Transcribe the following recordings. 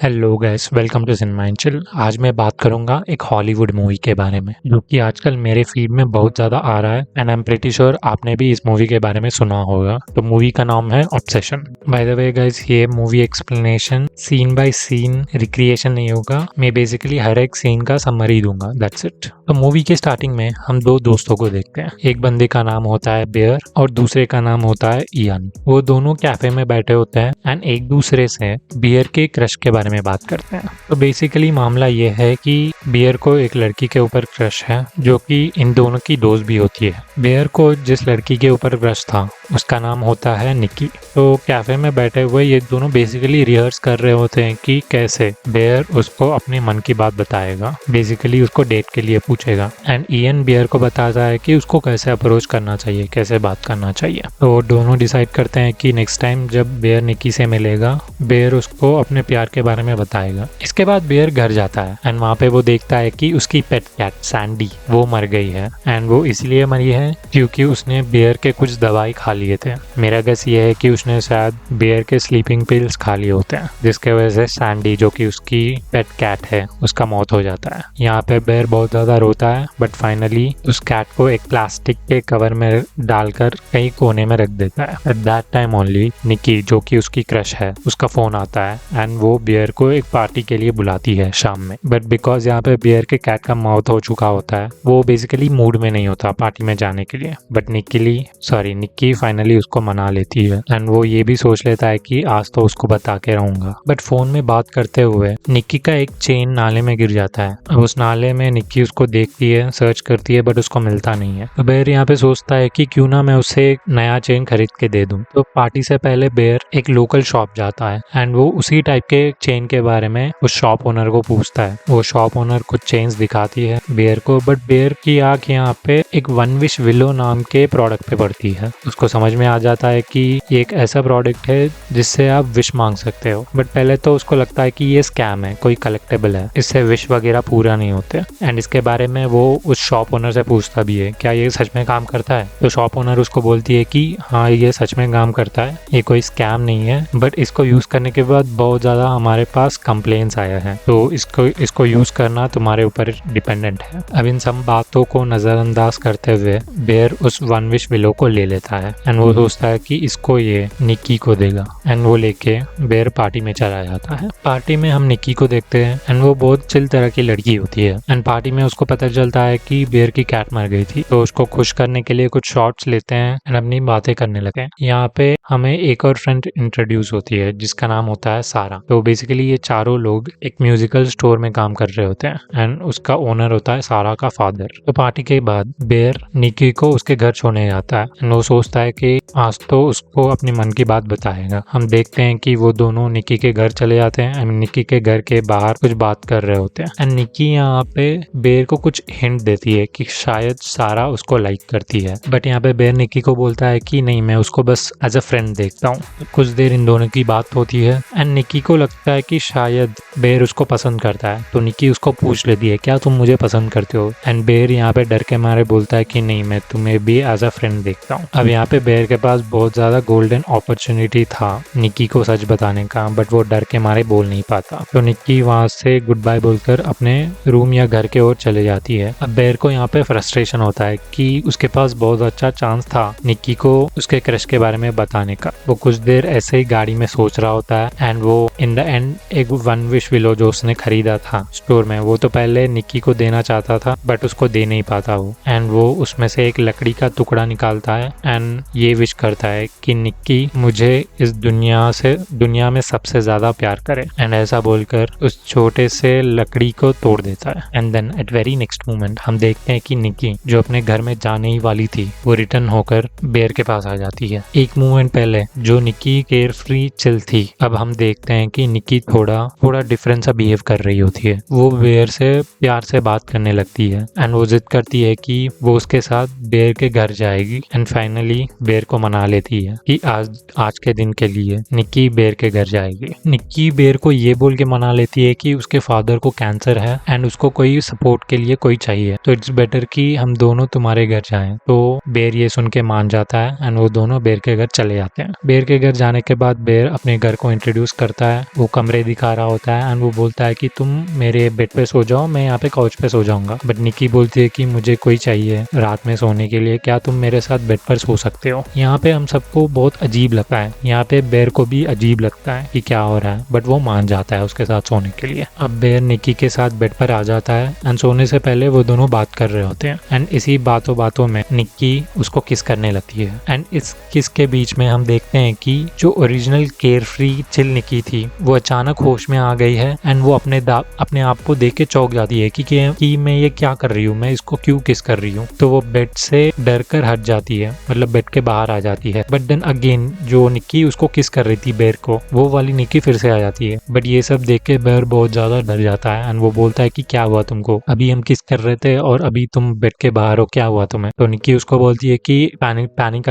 Hello guys, welcome to cinema Anchal. आज मैं बात करूंगा एक हॉलीवुड मूवी के बारे में जो कि आजकल मेरे फीड में बहुत ज़्यादा आ रहा है and I am pretty sure आपने भी इस मूवी के बारे में सुना होगा। तो मूवी का नाम है obsession. By the way guys, ये movie explanation scene by scene recreation नहीं होगा। मैं बेसिकली हर एक सीन का समरी दूंगा, दैट्स इट। तो मूवी के स्टार्टिंग में हम दो दोस्तों को देखते हैं। एक बंदे का नाम होता है बेयर और दूसरे का नाम होता है इयान। वो दोनों कैफे में बैठे होते हैं एंड एक दूसरे से बियर के क्रश के बारे में बात करते हैं। तो बेसिकली मामला ये है कि बियर को एक लड़की के ऊपर क्रश है जो कि इन दोनों की दोस्त भी होती है। बियर को जिस लड़की के ऊपर क्रश था उसका नाम होता है निक्की। तो कैफे में बैठे हुए ये दोनों बेसिकली रिहर्स कर रहे होते हैं कि कैसे बियर उसको अपने मन की बात बताएगा, बेसिकली उसको डेट के लिए पूछेगा। एंड इयन बियर को बताता है कि उसको कैसे अप्रोच करना चाहिए, कैसे बात करना चाहिए। तो दोनों डिसाइड करते हैं कि नेक्स्ट टाइम जब बियर निक्की से मिलेगा बेयर उसको अपने प्यार के बारे में बताएगा। इसके बाद बेयर घर जाता है एंड वहाँ पे वो देखता है कि उसकी पेट कैट सैंडी वो मर गई है एंड वो इसलिए मरी है क्योंकि उसने बेयर के कुछ दवाई खा लिए थे। मेरा गेस ये है कि उसने शायद बेयर के स्लीपिंग पिल्स खा लिए होते हैं जिसके वजह से सैंडी जो कि उसकी पेट कैट है उसका मौत हो जाता है। यहाँ पे बेयर बहुत ज्यादा रोता है बट फाइनली उस कैट को एक प्लास्टिक के कवर में डालकर कहीं कोने में रख देता है। At that time only Nikki जो कि उसकी क्रश है उसका फोन आता है एंड वो बियर को एक पार्टी के लिए बुलाती है शाम में। बट बिकॉज यहाँ पे बियर के कैट का मौत हो चुका होता है वो बेसिकली मूड में नहीं होता पार्टी में जाने के लिए। बट निक्की फाइनली उसको मना लेती है एंड वो ये भी सोच लेता है कि आज तो उसको बता के रहूंगा। बट फोन में बात करते हुए निक्की का एक चेन नाले में गिर जाता है। अब उस नाले में निक्की उसको देखती है, सर्च करती है बट उसको मिलता नहीं है। तो बेयर यहाँ पे सोचता है कि क्यों ना मैं उसे एक नया चेन खरीद के दे दूं। तो पार्टी से पहले बेयर एक लोकल शॉप जाता है एंड वो उसी टाइप के चेन के बारे में उस शॉप ओनर को पूछता है। वो शॉप ओनर कुछ चेन्स दिखाती है बेयर को बट बेयर की आंख यहाँ पे एक वन विश विलो नाम के प्रोडक्ट पे पड़ती है। उसको समझ में आ जाता है कि ये एक ऐसा प्रोडक्ट है जिससे आप विश मांग सकते हो। बट पहले तो उसको लगता है कि ये स्कैम है, कोई कलेक्टेबल है, इससे विश वगैरह पूरा नहीं होते। एंड इसके बारे में वो उस शॉप ओनर से पूछता भी है क्या ये सच में काम करता है। तो शॉप ओनर उसको बोलती है कि हाँ ये सच में काम करता है, ये कोई स्कैम नहीं है बट इसको यूज करने के बाद बहुत ज्यादा हमारे पास कंप्लेंट्स आया है तो इसको यूज करना तुम्हारे ऊपर डिपेंडेंट है। अब इन सब बातों को नजरअंदाज करते हुए बेयर उस वन विश विलो को ले लेता है एंड वो सोचता है कि इसको ये निक्की को देगा एंड वो लेके बेयर पार्टी में चला जाता है। पार्टी में हम निक्की को देखते हैं एंड वो बहुत चिल तरह की लड़की होती है एंड पार्टी में उसको पता चलता है कि बेयर की कैट मर गई थी। तो उसको खुश करने के लिए कुछ शॉट्स लेते हैं एंड अपनी बातें करने लगे। यहाँ पे हमें एक और फ्रेंड इंट्रोड्यूस होती है जिसका नाम होता है सारा। तो बेसिकली ये चारों लोग एक म्यूजिकल स्टोर में काम कर रहे होते हैं एंड उसका ओनर होता है सारा का फादर। तो पार्टी के बाद बेयर निक्की को उसके घर छोड़ने जाता है एंड वो सोचता है कि आज तो उसको अपनी मन की बात बताएगा। हम देखते हैं कि वो दोनों निक्की के घर चले जाते हैं एंड निक्की के घर के बाहर कुछ बात कर रहे होते हैं एंड निक्की यहाँ पे बेयर को कुछ हिंट देती है कि शायद सारा उसको लाइक करती है। बट यहाँ पे बेयर निक्की को बोलता है कि नहीं, मैं उसको बस एज अ फ्रेंड देखता हूँ। कुछ देर इन दोनों की बात होती है एंड निक्की को लगता है कि शायद बेयर उसको पसंद करता है। तो निक्की उसको पूछ लेती है क्या तुम मुझे पसंद करते हो। एंड बेयर यहाँ पे डर के मारे बोलता है कि नहीं, मैं तुम्हें भी एज अ फ्रेंड देखता हूँ। अब यहाँ पे बेयर के पास बहुत ज्यादा गोल्डन अपॉर्चुनिटी था निक्की को सच बताने का बट वो डर के मारे बोल नहीं पाता। तो निक्की वहां से गुड बाय बोलकर अपने रूम या घर के ओर चले जाती है। अब बेयर को यहाँ पे फ्रस्ट्रेशन होता है कि उसके पास बहुत अच्छा चांस था निक्की को उसके क्रश के बारे में बताने का। वो कुछ देर ऐसे ही गाड़ी में सोच रहा होता है एंड वो इन द एंड एक वन विश विलो जो उसने खरीदा था स्टोर में वो तो पहले निक्की को देना चाहता था बट उसको दे नहीं पाता वो। एंड वो उसमें से एक लकड़ी का टुकड़ा निकालता है एंड ये विश करता है कि निक्की मुझे इस दुनिया में सबसे ज्यादा प्यार करे। एंड ऐसा बोलकर उस छोटे से लकड़ी को तोड़ देता है। And then at very next moment हम देखते हैं कि निक्की जो अपने घर में जाने ही वाली थी वो रिटर्न होकर बेयर के पास आ जाती है। एक मोमेंट पहले जो निक्की केयर फ्री चिल थी, अब हम देखते हैं कि निक्की थोड़ा डिफरेंट सा बिहेव कर रही होती है। वो बेयर से प्यार से बात करने लगती है एंड वो जिद करती है कि वो उसके साथ बेयर के घर जाएगी एंड फाइनली बेयर को मना लेती है कि आज के दिन के लिए निक्की बेयर के घर जाएगी। निक्की बेयर को ये बोल के मना लेती है कि उसके फादर को कैंसर है एंड उसको कोई सपोर्ट के लिए कोई चाहिए, तो इट्स बेटर कि हम दोनों तुम्हारे घर जाएं। तो बेयर ये सुन के मान जाता है एंड वो दोनों बेयर के घर चले जाते हैं। बेयर के घर जाने के बाद बेयर अपने घर को इंट्रोड्यूस करता है। वो कमरे कमरे दिखा रहा होता है एंड वो बोलता है कि तुम मेरे बेड पे सो जाओ, मैं यहाँ पे काउच पे सो जाऊंगा। बट निकी बोलती है कि मुझे कोई चाहिए रात में सोने के लिए, क्या तुम मेरे साथ बेड पर सो सकते हो। यहाँ पे हम सबको बहुत अजीब लगता है, यहाँ पे बेर को भी अजीब लगता है कि क्या हो रहा है, बट वो मान जाता है उसके साथ सोने के लिए। अब बेर निकी के साथ बेड पर आ जाता है एंड सोने से पहले वो दोनों बात कर रहे होते हैं एंड इसी बातों बातों में निक्की उसको किस करने लगती है एंड इस किस के बीच में हम देखते हैं कि जो original care free chill Nikki थी वो अचानक होश में आ गई है एंड वो अपने आप को देख के चौंक जाती है कि मैं ये क्या कर रही हूँ, मैं इसको क्यों किस कर रही हूँ। तो वो बेड से डर कर हट जाती है, मतलब बेड के बाहर आ जाती है। बट देन अगेन जो निक्की उसको किस कर रही थी बेर को, वो वाली निक्की फिर से आ जाती है। बट ये सब देख के बेर बहुत ज्यादा डर जाता है एंड वो बोलता है कि क्या हुआ तुमको, अभी हम किस कर रहे थे और अभी तुम बेड के बाहर हो, क्या हुआ तुम्हें। तो निक्की उसको बोलती है कि पैनिक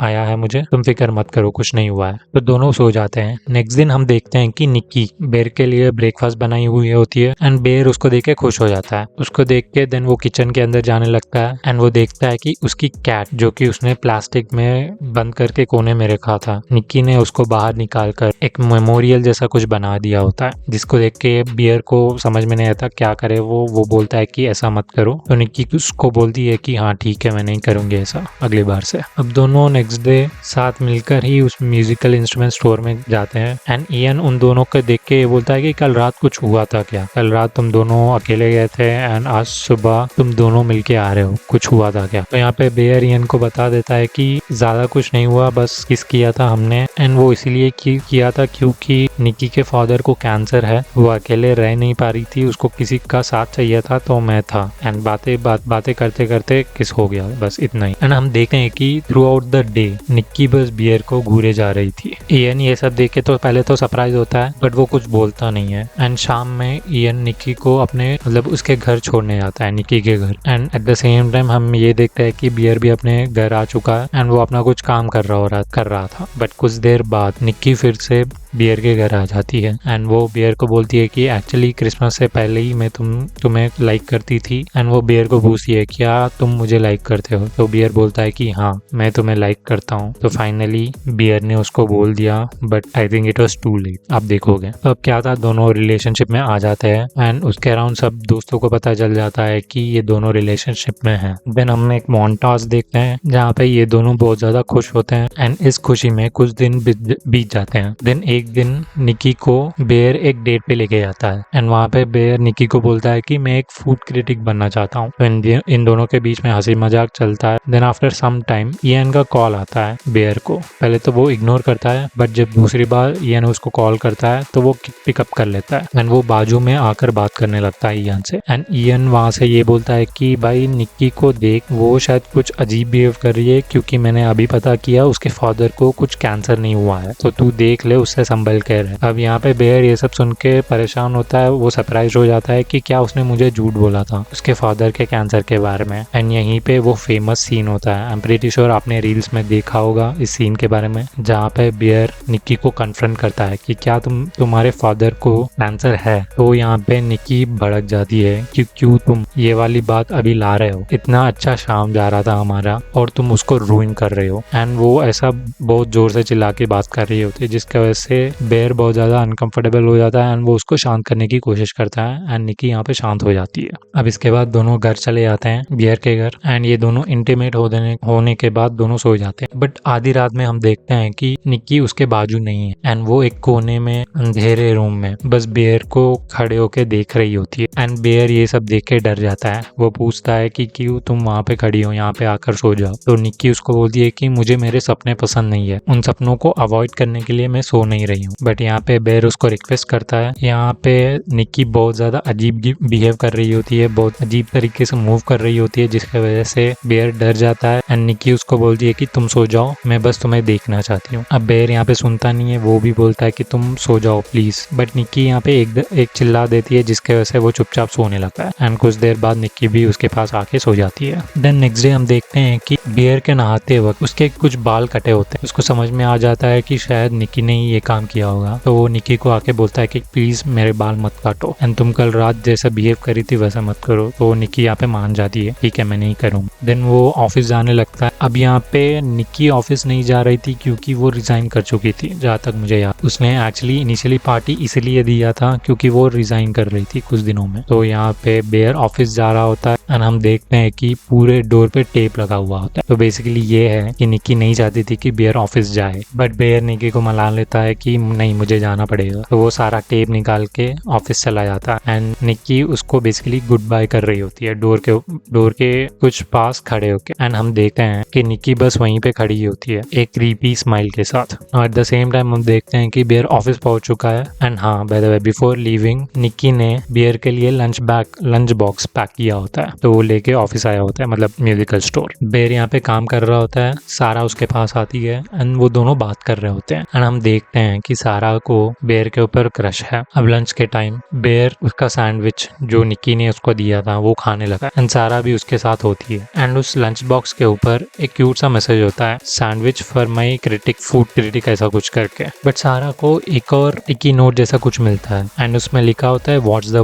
आया है मुझे, तुम फिक्र मत करो, कुछ नहीं हुआ है। तो दोनों सो जाते हैं। नेक्स्ट दिन हम देखते हैं कि निक्की बेर के लिए ब्रेकफास्ट बनाई हुई होती है एंड बेर उसको देख के खुश हो जाता है। उसको देख के देन वो किचन के अंदर जाने लगता है एंड वो देखता है कि उसकी कैट जो कि उसने प्लास्टिक में बंद करके कोने में रखा था, निक्की ने उसको बाहर निकाल कर एक मेमोरियल जैसा कुछ बना दिया होता है, जिसको देख के बियर को समझ में नहीं आता क्या करे। वो बोलता है कि ऐसा मत करो। तो निक्की उसको बोलती है कि हाँ ठीक है, मैं नहीं करूंगी ऐसा अगली बार से। अब दोनों नेक्स्ट डे साथ मिलकर ही उस म्यूजिकल इंस्ट्रूमेंट स्टोर में जाते हैं एंड इयन उन दोनों को देख के बोलता है कि कल रात कुछ हुआ था क्या, कल रात तुम दोनों अकेले गए थे एंड आज सुबह तुम दोनों मिलके आ रहे हो, कुछ हुआ था क्या। तो यहाँ पे बेयर इयन को बता देता है कि ज्यादा कुछ नहीं हुआ, बस किस किया था हमने एंड वो इसीलिए किया था क्योंकि निक्की के फादर को कैंसर है, वो अकेले रह नहीं पा रही थी, उसको किसी का साथ चाहिए था तो मैं था। एंड बातें करते करते किस हो गया, बस इतना ही। एंड हम देखते हैं कि through out the day Nikki बस बियर को घूरे जा रही थी। इयन ये सब देख के तो पहले तो सरप्राइज होता है बट वो कुछ बोलता नहीं है। एंड शाम में इयन निक्की को अपने मतलब उसके घर छोड़ने जाता है, निक्की के घर। And at the same time हम ये देखते हैं कि बियर भी अपने घर आ चुका है एंड वो अपना कुछ काम कर रहा था। बट कुछ देर बाद निक्की फिर से बियर के घर आ जाती है एंड वो बियर को बोलती है कि एक्चुअली क्रिसमस से पहले ही मैं तुम्हें लाइक करती थी। एंड वो बियर को पूछती है क्या तुम मुझे लाइक करते हो। तो बियर बोलता है कि हाँ मैं तुम्हें लाइक करता हूँ। तो फाइनली बियर ने उसको बोल दिया but I think it was too late. आप देखोगे तो अब क्या था, दोनों रिलेशनशिप में आ जाते हैं एंड उसके अराउंड सब दोस्तों को पता चल जाता है कि ये दोनों रिलेशनशिप में हैं। देन हम एक मोन्टाज देखते हैं जहाँ पे ये दोनों बहुत ज्यादा खुश होते हैं एंड इस खुशी में कुछ दिन बीत जाते हैं। देन एक दिन निक्की को बेयर एक डेट पे लेके जाता है एंड वहाँ पे बेयर निक्की को बोलता है कि मैं एक फूड क्रिटिक बनना चाहता हूँ। तो इन दोनों के बीच में हंसी मजाक चलता है। Then after some time Ian का कॉल आता है बेयर को। पहले तो वो इग्नोर करता है बट जब दूसरी बार इयन उसको कॉल करता है तो वो पिकअप कर लेता है एंड वो बाजू में आकर बात करने लगता है इयन से। एंड इयन वहाँ से ये बोलता है कि भाई निक्की को देख, वो शायद कुछ अजीब बिहेव कर रही है क्योंकि मैंने अभी पता किया उसके फादर को कुछ कैंसर नहीं हुआ है, तो तू देख ले, उससे संभल के रह। अब यहाँ पे बेयर ये सब सुन के परेशान होता है, वो सरप्राइज हो जाता है कि क्या उसने मुझे झूठ बोला था उसके फादर के कैंसर के बारे में। एंड यहीं पे वो फेमस सीन होता है, आई एम प्रीटी श्योर आपने रील्स में देखा होगा इस सीन के बारे में, जहाँ पे बेयर निक्की को कन्फ्रंट करता है कि क्या तुम्हारे फादर को कैंसर है। तो यहाँ पे निक्की भड़क जाती है कि क्यों तुम ये वाली बात अभी ला रहे हो, इतना अच्छा शाम जा रहा था हमारा और तुम उसको रूइन कर रहे हो। एंड वो ऐसा बहुत जोर से चिल्ला के बात कर रही होती है जिसकी वजह से बेयर बहुत ज्यादा अनकंफर्टेबल हो जाता है एंड वो उसको शांत करने की कोशिश करता है एंड निक्की यहाँ पे शांत हो जाती है। अब इसके बाद दोनों घर चले जाते हैं बियर के घर एंड ये दोनों इंटीमेट होने के बाद दोनों सो जाते हैं। बट आधी रात में हम देखते हैं कि निक्की उसके बाजू नहीं है एंड वो एक कोने में अंधेरे रूम में बस बेयर को खड़े होके देख रही होती है। एंड बेयर ये सब देख के डर जाता है, वो पूछता है कि क्यों तुम वहाँ पे खड़ी हो, यहाँ पे आकर सो जाओ। तो निक्की उसको बोलती है कि मुझे मेरे सपने पसंद नहीं है, उन सपनों को अवॉइड करने के लिए मैं सो नहीं रही हूँ। बट यहाँ पे बेयर उसको रिक्वेस्ट करता है। यहाँ पे निक्की बहुत ज्यादा अजीब बिहेव कर रही होती है, बहुत अजीब तरीके से मूव कर रही होती है जिसकी वजह से बेयर डर जाता है एंड निक्की उसको बोलती है कि तुम सो जाओ, मैं बस तुम्हें देखना चाहती हूँ। अब बेयर यहाँ पे सुनता नहीं है, वो भी बोलता है कि तुम सो जाओ प्लीज। बट निक्की यहाँ पे एक चिल्ला देती है जिसकी वजह से वो चुपचाप सोने लगता है एंड कुछ देर बाद निक्की भी उसके पास आके सो जाती है। देन नेक्स्ट डे हम देखते हैं कि बेयर के नहाते वक्त उसके कुछ बाल कटे होते हैं। उसको समझ में आ जाता है कि शायद निक्की ने ही ये काम किया होगा, तो वो निक्की को आके बोलता है कि प्लीज मेरे बाल मत काटो एंड तुम कल रात जैसा बिहेव करी थी वैसा मत करो। तो निक्की यहाँ पे मान जाती है, ठीक है मैं नहीं करूँ। देन वो ऑफिस जाने लगता है। अब यहाँ पे निक्की ऑफिस नहीं जा रही थी क्योंकि वो रिजाइन कर चुकी थी, जहाँ तक मुझे याद। उसने एक्चुअली निक्की इनिशियली पार्टी इसलिए दिया था क्योंकि वो रिजाइन कर रही थी कुछ दिनों में। तो यहाँ पे बेयर ऑफिस जा रहा होता है एंड हम देखते हैं कि पूरे डोर पे टेप लगा हुआ होता है। तो बेसिकली ये है कि निक्की नहीं चाहती थी कि बेयर ऑफिस जाए, बट बेयर निक्की को मना लेता है कि नहीं मुझे जाना पड़ेगा। तो वो सारा टेप निकाल के ऑफिस चला जाता है एंड निक्की उसको बेसिकली गुड बाय कर रही होती है डोर के कुछ पास खड़े होके। एंड हम देखते हैं कि निक्की बस वहीं पे खड़ी होती है एक क्रीपी स्माइल के साथ। एट द सेम टाइम हम देखते हैं कि बेयर ऑफिस पहुंच चुका है एंड हाँ bye the way before leaving Nikki ने बेयर के लिए लंच बॉक्स पैक किया होता है। तो वो लेके ऑफिस आया होता है, मतलब म्यूजिकल स्टोर। बेयर यहाँ पे काम कर रहा होता है, सारा उसके पास आती है एंड वो दोनों बात कर रहे होते हैं एंड हम देखते हैं कि सारा को बेयर के ऊपर क्रश है। अब लंच के टाइम बेयर उसका सैंडविच जो निक्की ने उसको दिया था वो खाने लगा एंड सारा भी उसके साथ होती है एंड उस लंच बॉक्स के ऊपर एक क्यूट सा मैसेज होता है, sandwich for my critic, food critic ऐसा कुछ करके। बट सारा को एक और टिकी नोट जैसा कुछ मिलता है एंड उसमें लिखा होता है what's the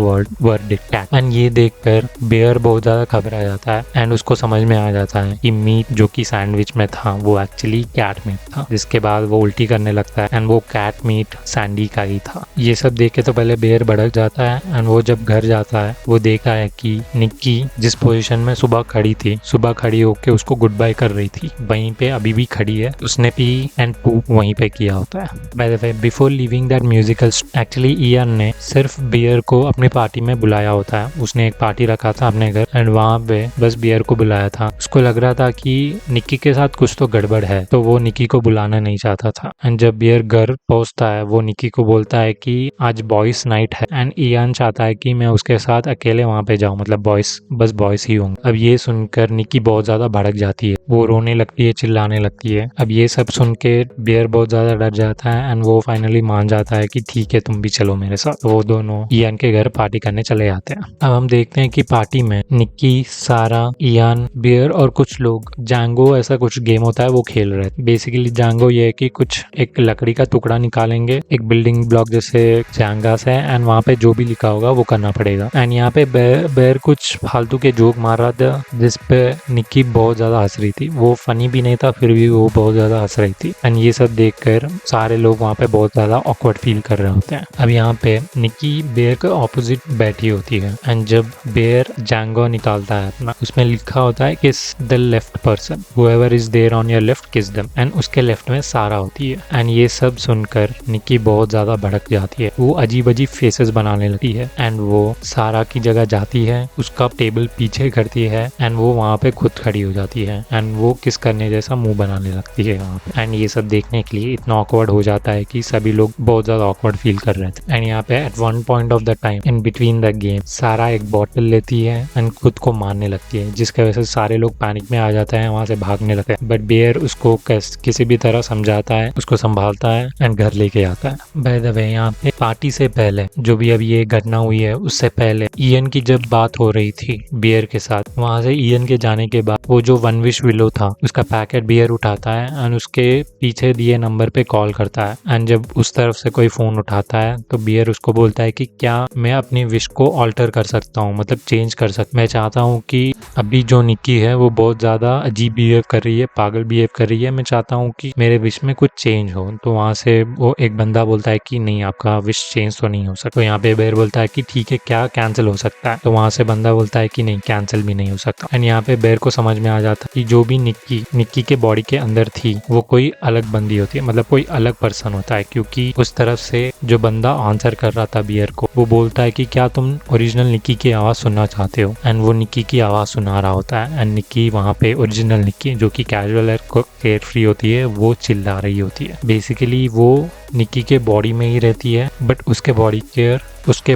word cat. And ये देखकर बेयर बहुत ज्यादा घबरा जाता है एंड उसको समझ में आ जाता है कि मीट जो कि सैंडविच में था वो एक्चुअली कैट मीट था। जिसके बाद वो उल्टी करने लगता है एंड वो कैट मीट सैंडी का ही था। ये सब देख के तो पहले बेयर भड़क जाता है एंड वो जब घर जाता है वो देखता है कि निक्की जिस पोजीशन में सुबह खड़ी होके उसको गुड बाय कर रही थी वहीं पे अभी भी खड़ी है। उसने पी एंड पूप वहीं पे किया होता है। Bye the way before leaving that musical actually Ian ने सिर्फ बेयर को अपनी पार्टी में बुलाया होता है। उसने एक पार्टी रखा था अपने घर एंड वहां पे बस बेयर को बुलाया था। उसको लग रहा था कि निक्की के साथ कुछ तो गड़बड़ है तो वो निक्की को बुलाना नहीं चाहता था। एंड जब बेयर घर पहुंचता है वो निक्की को बोलता है कि आज बॉयज नाइट है एंड इयान चाहता है कि मैं उसके साथ अकेले वहां पे जाऊं, मतलब बस बॉयज ही होंगे। अब ये सुनकर निक्की बहुत ज्यादा भड़क जाती है, वो रोने लगती है, चिल्लाने लगती है। अब ये सब सुन के बेयर बहुत ज्यादा डर जाता है एंड वो फाइनली मान जाता है कि ठीक है तुम भी चलो मेरे साथ। तो वो दोनों इयान के घर पार्टी करने चले जाते हैं। अब हम देखते हैं कि पार्टी में निक्की, सारा, इयान, बेयर और कुछ लोग जैंगो ऐसा कुछ गेम होता है वो खेल रहे थे। बेसिकली जैंगो ये है कि कुछ एक लकड़ी का टुकड़ा निकालेंगे, एक बिल्डिंग ब्लॉक जैसे जैंगास है एंड वहाँ पे जो भी लिखा होगा वो करना पड़ेगा। एंड यहाँ पे बेयर कुछ फालतू के जोक मार रहा था जिसपे निक्की बहुत ज्यादा हंस रही थी। वो फनी भी नहीं था फिर भी वो बहुत ज्यादा हंस रही थी एंड ये सब देखकर सारे लोग वहाँ पे बहुत ज्यादा ऑकवर्ड फील कर रहे होते हैं। अब यहाँ पे निक्की बेयर के ऑपोजिट बैठी होती है एंड जब बेयर जैंगो निकालता है अपना, उसमें लिखा होता है kiss the left person, whoever is there on your left kiss them, and उसके लेफ्ट में सारा होती है। एंड ये सब सुनकर निक्की बहुत ज्यादा भड़क जाती है, वो अजीब अजीब फेसेस बनाने लगती है एंड वो सारा की जगह जाती है, उसका टेबल पीछे करती है एंड वो वहाँ पे खुद खड़ी हो जाती है एंड वो किस करने जैसा मुंह बनाने लगती है वहाँ पे। एंड ये सब देखने के लिए इतना ऑकवर्ड हो जाता है कि सभी लोग बहुत ज्यादा ऑकवर्ड फील कर रहे थे। एंड यहाँ पे at one point of the time in between the game Sara एक बॉटल लेती है एंड खुद को मारने लगती है, जिसकी वजह से सारे लोग पैनिक में आ जाते हैं, वहां से भागने लगते हैं। बट बेयर उसको किसी भी तरह समझाता है, उसको संभालता है एंड घर लेके आता है। बाय द वे यहाँ पे पार्टी से पहले जो भी अब ये घटना हुई है उससे पहले इयन की जब बात हो रही थी बेयर के साथ, वहां से इयन के जाने के बाद वो जो वन विश विलो था उसका पैकेट बेयर उठाता है एंड उसके पीछे दिए नंबर पे कॉल करता है। एंड जब उस तरफ से कोई फोन उठाता है तो बेयर उसको बोलता है कि क्या मैं अपनी विश को ऑल्टर कर सकता हूँ, मतलब चेंज कर सकता। मैं चाहता हूँ कि अभी जो निक्की है वो बहुत ज्यादा अजीब बिहेव कर रही है, पागल बिहेव कर रही है, मैं चाहता हूँ कि मेरे विश में कुछ चेंज हो। तो वहां से वो एक बंदा बोलता है कि नहीं आपका विश चेंज तो नहीं हो सकता। तो यहाँ पे बेयर बोलता है कि ठीक है क्या कैंसिल हो सकता है। तो वहां से बंदा बोलता है कि नहीं कैंसिल भी नहीं हो सकता। एंड यहाँ पे बेयर को समझ में आ जाता है कि जो भी निक्की के बॉडी के अंदर थी वो कोई अलग बंदी होती है, मतलब कोई अलग पर्सन होता है, क्योंकि उस तरफ से जो बंदा आंसर कर रहा था बियर को वो बोलता है कि क्या तुम ओरिजिनल निक्की की आवाज सुनना चाहते हो। एंड वो निक्की की आवाज सुना रहा होता है एंड निक्की वहाँ पे ओरिजिनल निक्की जो कि कैजुअल और केयर फ्री होती है वो चिल्ला रही होती है। बेसिकली वो निक्की के बॉडी में ही रहती है बट उसके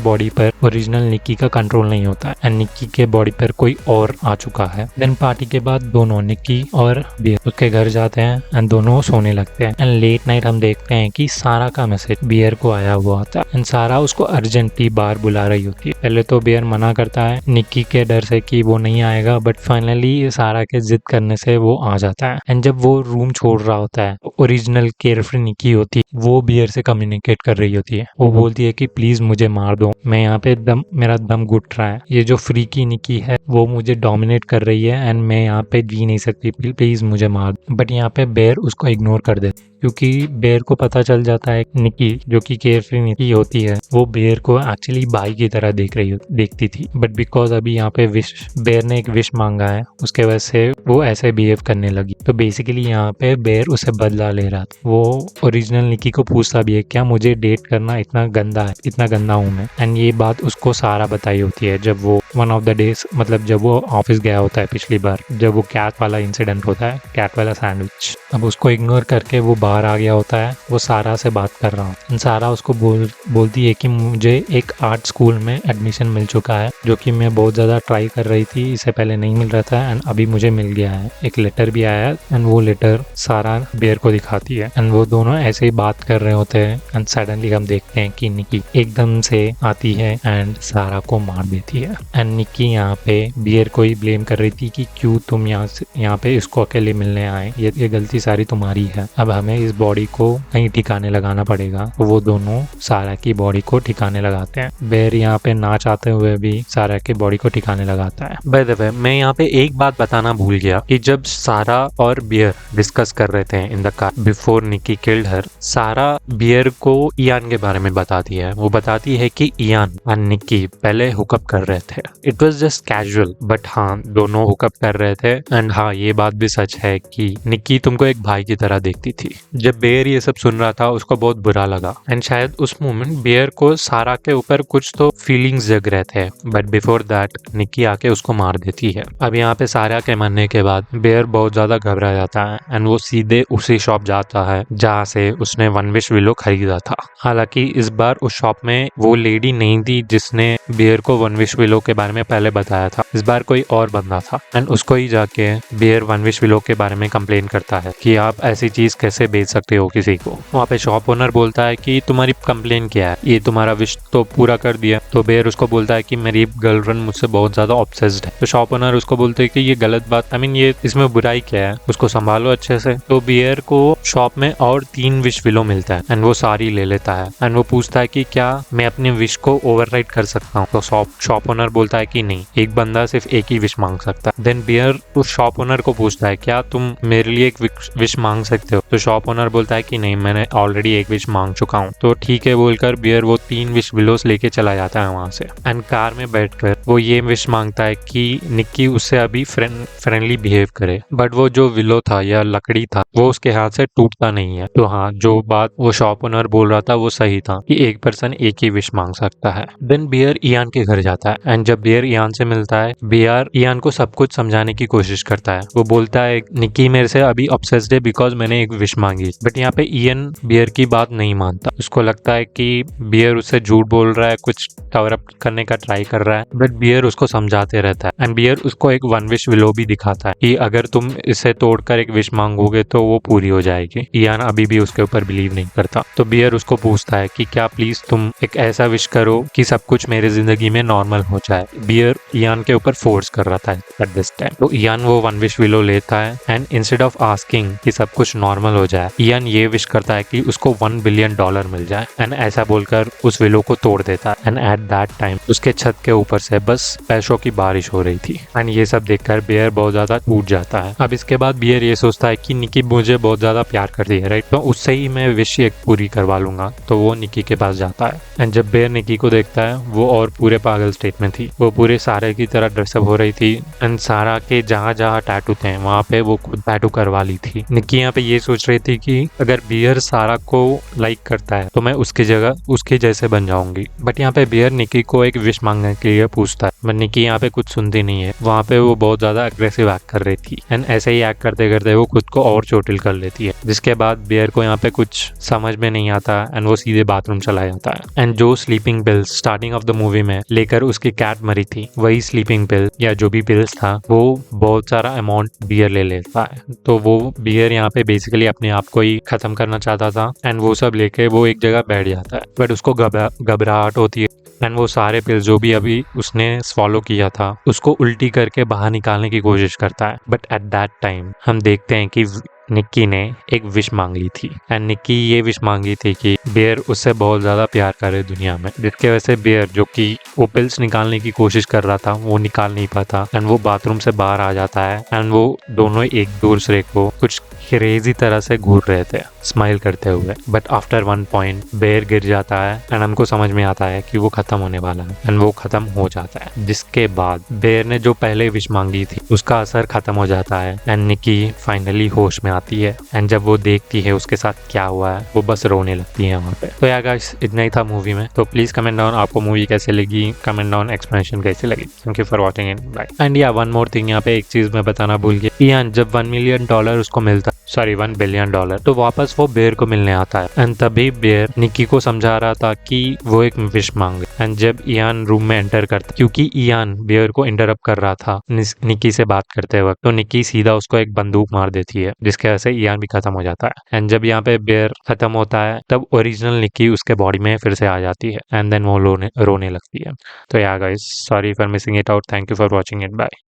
बॉडी पर ओरिजिनल निक्की का कंट्रोल नहीं होता है एंड निक्की के बॉडी पर कोई और आ चुका है। देन पार्टी के बाद दोनों निक्की और बियर उसके घर जाते हैं एंड दोनों सोने लगते हैं। एंड लेट नाइट हम देखते हैं कि सारा का मैसेज बियर को आया हुआ होता है एंड सारा उसको अर्जेंटली बाहर बुला रही होती है। पहले तो बियर मना करता है निक्की के डर से कि वो नहीं आएगा, बट फाइनली सारा के जिद करने से वो आ जाता है। एंड जब वो रूम छोड़ रहा होता है ओरिजिनल केयर फ्री निक्की होती वो बियर से कम्युनिकेट कर रही होती है। वो बोलती है कि प्लीज मुझे मार दो, मैं यहाँ पे मेरा दम घुट रहा है, ये जो फ्रीकी निकी है वो मुझे डोमिनेट कर रही है एंड मैं यहाँ पे जी नहीं सकती, प्लीज मुझे मार दो। बट यहाँ पे बेयर उसको इग्नोर कर देता क्योंकि बेयर को पता चल जाता है निकी जो कि केयरफ्री निकी होती है वो बेयर को एक्चुअली भाई की तरह देखती थी। बट बिकॉज अभी यहाँ पे बेयर ने एक विश मांगा है, उसके वजह से वो ऐसे बिहेव करने लगी। तो बेसिकली यहाँ पे बेयर उसे बदला ले रहा था। वो ओरिजिनल निकी को पूछता भी है क्या मुझे डेट करना इतना गंदा है, इतना गंदा हूँ मैं। एंड ये बात उसको सारा बताई होती है जब वो वन ऑफ द डेज, मतलब जब वो ऑफिस गया होता है पिछली बार, जब वो कैट वाला इंसिडेंट होता है, कैट वाला सैंडविच। अब उसको इग्नोर करके वो बाहर आ गया होता है, वो सारा से बात कर रहा हूँ। सारा उसको बोलती है कि मुझे एक आर्ट स्कूल में एडमिशन मिल चुका है जो कि मैं बहुत ज़्यादा ट्राई कर रही थी, इससे पहले नहीं मिल रहा था एंड अभी मुझे मिल गया है। एक लेटर भी आया है एंड वो लेटर सारा बेयर को दिखाती है एंड वो दोनों ऐसे ही बात कर रहे होते हैं एंड सडनली हम देखते हैं कि निकी एकदम से आती है एंड सारा को मार देती है। एंड निकी यहाँ पे बियर को ही ब्लेम कर रही थी कि क्यों तुम यहाँ पे इसको अकेले मिलने आए, ये गलती सारी तुम्हारी है, अब हमें इस बॉडी को कहीं ठिकाने लगाना पड़ेगा। तो वो दोनों सारा की बॉडी को ठिकाने लगाते हैं। बेयर यहाँ पे ना चाहते हुए भी सारा की बॉडी को ठिकाने लगाता है। बाय द वे मैं यहाँ पे एक बात बताना भूल गया कि जब सारा और बियर डिस्कस कर रहे थे in the car before Nikki killed her, Sara Bear को इयान के बारे में बताती है। वो बताती है कि इयान और निकी पहले हुकअप कर रहे थे, it was just casual, but हाँ दोनों हुकअप कर रहे थे। एंड हाँ ये बात भी सच है कि निकी तुमको एक भाई की तरह देखती थी। जब बेयर ये सब सुन रहा था उसको बहुत बुरा लगा एंड शायद उस मोमेंट बेयर को सारा के ऊपर कुछ तो फीलिंग्स जग रहे थे, बट बिफोर दैट निकी आके उसको मार देती है। अब यहाँ पे सारा के मरने के बाद बेयर बहुत ज्यादा घबरा जाता है एंड वो सीधे उसी शॉप जाता है जहाँ से उसने वन विश विलो खरीदा था। हालांकि इस बार उस शॉप में वो लेडी नहीं थी जिसने बेयर को वन विश विलो के बारे में पहले बताया था, इस बार कोई और बंदा था एंड उसको ही जाके बेयर वन विश विलो के बारे में कंप्लेन करता है कि आप ऐसी चीज कैसे बेच सकते हो किसी को। वहाँ पे शॉप ओनर बोलता है कि तुम्हारी कंप्लेन क्या है, ये तुम्हारा विश तो पूरा कर दिया। तो बेयर उसको बोलता है कि मेरी गर्लफ्रेंड मुझसे बहुत ज्यादा ऑब्सेस्ड है। तो शॉप ओनर उसको बोलते है कि ये गलत बात, आई मीन ये इसमें बुराई क्या है, उसको संभालो अच्छे से। तो बेयर को शॉप में और 3 विश विलो मिलता है एंड वो सारी ले लेता है एंड वो पूछता है कि क्या मैं अपने विश को ओवरराइड कर सकता हूँ। तो शॉप ओनर बोलता है कि नहीं, एक बंदा सिर्फ एक ही विश मांग सकता है। देन बेयर उस शॉप ओनर को पूछता है क्या तुम मेरे लिए एक विश मांग सकते हो। तो शॉप ओनर बोलता है कि नहीं, मैंने ऑलरेडी एक विश मांग चुका हूँ। तो ठीक है बोलकर बियर वो 3 विश विलोस लेके चला जाता है वहां से एंड कार में बैठकर वो ये विश मांगता है कि निक्की उससे अभी फ्रेंडली बिहेव करे। बट वो जो विलो था या लकड़ी था वो उसके हाथ से टूटता नहीं है। तो हाँ जो बात वो शॉप ओनर बोल रहा था वो सही था कि एक पर्सन एक ही विश मांग सकता है। देन बियर इयान के घर जाता है एंड जब बियर इयान से मिलता है, बियर इयान को सब कुछ समझाने की कोशिश करता है। वो बोलता है निक्की मेरे से अभी ऑब्सेस्ड है बिकॉज मैंने एक विश मांगी। बट यहाँ पे इयन बियर की बात नहीं मानता, उसको लगता है कि बियर उससे झूठ बोल रहा है, कुछ कवर अप करने का ट्राई कर रहा है। बट बियर उसको समझाते रहता है एंड बियर उसको एक वन विश विलो भी दिखाता है कि अगर तुम इसे तोड़कर एक विश मांगोगे तो वो पूरी हो जाएगी। इयान अभी भी उसके ऊपर बिलीव नहीं करता। तो बियर उसको पूछता है कि क्या प्लीज तुम एक ऐसा विश करो कि सब कुछ मेरे जिंदगी में नॉर्मल हो जाए। बियर इयान के ऊपर फोर्स कर रहा था एट दिस टाइम। तो इयान वो वन विश विलो लेता है एंड इंस्टेड ऑफ आस्किंग कि सब कुछ नॉर्मल हो जाए, इयान ये विश करता है कि उसको $1 बिलियन मिल जाए एंड ऐसा बोलकर उस विलो को तोड़ देता है। एंड एट दैट टाइम उसके छत के ऊपर से बस पैसों की बारिश हो रही थी एंड ये सब देखकर बियर बहुत ज्यादा टूट जाता है। अब इसके बाद बियर ये सोचता है कि निकी मुझे बहुत ज्यादा प्यार करती है, राइट, तो उससे ही मैं विश एक पूरी करवा लूंगा। तो वो निकी के पास जाता है एंड जब बियर निकी को देखता है वो और पूरे पागल स्टेट में थी। वो पूरे सारे की तरह ड्रेसअप हो रही थी एंड सारा के जहाँ जहाँ टैटू थे वहाँ पे वो खुद टैटू करवा ली थी। निकी यहाँ पे ये सोच रही थी कि अगर बियर सारा को लाइक करता है तो मैं उसकी जगह उसके जैसे बन जाऊंगी। बट यहाँ पे बियर निकी को एक विश मांगने के लिए पूछता है, बट निकी यहाँ पे कुछ सुनती नहीं है। वहाँ पे वो बहुत ज्यादा अग्रेसिव एक्ट कर रही थी एंड ऐसे ही एक्ट करते करते वो खुद को और चोटिल कर लेती है, जिसके बाद बियर को यहाँ पे कुछ समझ में नहीं आता एंड वो सीधे बाथरूम चला जाता है। एंड जो sleeping pills starting of the movie में लेकर उसकी कैट मरी थी, वही स्लीपिंग पिल या जो भी पिल्स था वो बहुत सारा अमाउंट बियर ले लेता है। तो वो बियर यहाँ पे बेसिकली अपने आप को ही खत्म करना चाहता था एंड वो सब लेके वो एक जगह बैठ जाता है। बट उसको घबराहट होती है एंड वो सारे पिल्स जो भी अभी उसने स्वॉलो किया था उसको उल्टी करके बाहर निकालने की कोशिश करता है। बट एट दैट टाइम हम देखते हैं कि निक्की ने एक विश मांग ली थी एंड निक्की ये विश मांगी थी कि बेयर उससे बहुत ज्यादा प्यार करे दुनिया में, जिसके वजह से बेयर जो कि वो पिल्स निकालने की कोशिश कर रहा था वो निकाल नहीं पाता एंड वो बाथरूम से बाहर आ जाता है एंड वो दोनों एक दूसरे को कुछ क्रेजी तरह से घूर रहे थे स्माइल करते हुए। But after one point Bear गिर जाता है एंड हमको समझ में आता है कि वो खत्म होने वाला है एंड वो खत्म हो जाता है, जिसके बाद बेयर ने जो पहले विश मांगी थी उसका असर खत्म हो जाता है एंड निक्की फाइनली होश में आती है एंड जब वो देखती है उसके साथ क्या हुआ है वो बस रोने लगती है वहाँ पे। तो यार गाइस इतना ही था मूवी में। तो प्लीज कमेंट डाउन आपको मूवी कैसे लगी, कमेंट डाउन एक्सप्लेनेशन कैसी लगी। Thank you for watching it, bye. And या वन मोर थिंग, यहाँ पे एक चीज मैं बताना भूल गया। इयान जब $1 मिलियन उसको मिलता, सॉरी $1 बिलियन, तो वापस वो बेयर को मिलने आता है एंड तभी बेयर निक्की को समझा रहा था कि वो एक विश मांगे एंड जब इयान रूम में एंटर करता, क्योंकि इयान बेयर को इंटरप्ट कर रहा था निक्की से बात करते वक्त, तो निक्की सीधा उसको एक बंदूक मार देती है जिसके वजह से इयान भी खत्म हो जाता है एंड जब यहाँ पे बेयर खत्म होता है तब ओरिजिनल निक्की उसके बॉडी में फिर से आ जाती है एंड देन वो रोने लगती है। तो यार guys sorry for missing it out, thank you for watching it, bye.